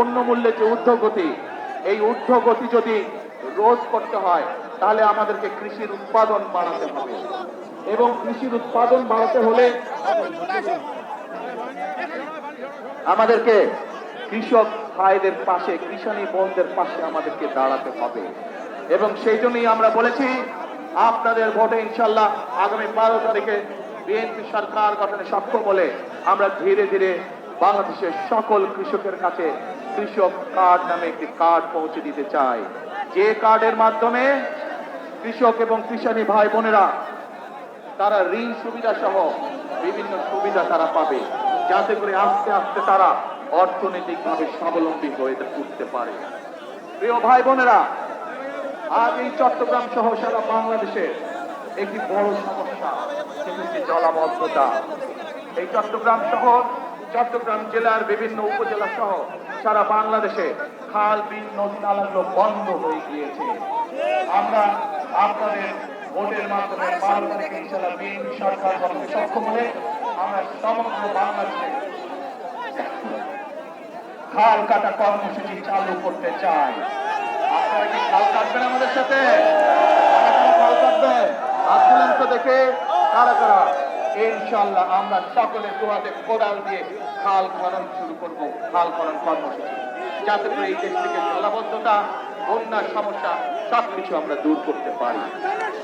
পণ্য মূল্যের যে ঊর্ধ্বগতি, এই ঊর্ধ্বগতি যদি রোধ করতে হয় তাহলে আমাদেরকে কৃষির উৎপাদন বাড়াতে হবে, এবং কৃষির উৎপাদন বাড়াতে হলে আমাদেরকে কৃষক ভাইদের পাশে, কৃষানী বোনদের পাশে আমাদেরকে দাঁড়াতে হবে। এবং সেই জন্যই আমরা বলেছি আপনাদের ভোটে ইনশাল্লাহ আগামী 12 তারিখে বিএনপি সরকার গঠনে সক্ষম হলে আমরা ধীরে ধীরে বাংলাদেশের সকল কৃষকের কাছে কৃষক কার্ড নামে একটি কার্ড পৌঁছে দিতে চাই, যে কার্ডের মাধ্যমে কৃষক এবং কৃষানী ভাই বোনেরা তারা ঋণ সুবিধা সহ বিভিন্ন সুবিধা তারা পাবে, যাতে করে আস্তে আস্তে তারা অর্থনৈতিকভাবে স্বাবলম্বী হয়ে উঠতে পারে। প্রিয় ভাই বোনেরা, আজ এই চট্টগ্রাম সহ সারা বাংলাদেশে একটি বড় সমস্যা, সেটি হচ্ছে জলাবদ্ধতা। এই চট্টগ্রাম শহর, চট্টগ্রাম জেলার বিভিন্ন উপজেলা সহ সারা বাংলাদেশে খাল, বিল, নদী নালাগুলো বন্ধ হয়ে গিয়েছে। আমরা আপনাদের ভোটের মাধ্যমে 12 তারিখে ইনশাআল্লাহ বিএনপি সরকার গঠনে সক্ষম হলে আমরা সমগ্র বাংলাদেশে খাল কাটা কর্মসূচি চালু করতে চাই। আপনারা কি খাল কাটবেন আমাদের সাথে? খাল কাটবেন? আসলেন তো দেখে কারা কারা? ইনশাআল্লাহ আমরা সকলে দোয়াতে কোদাল দিয়ে খাল খনন শুরু করব, খাল খনন কর্মসূচি, যাতে করে এই দেশ থেকে জলাবদ্ধতা, বন্যার সমস্যা সবকিছু আমরা দূর করতে পারি।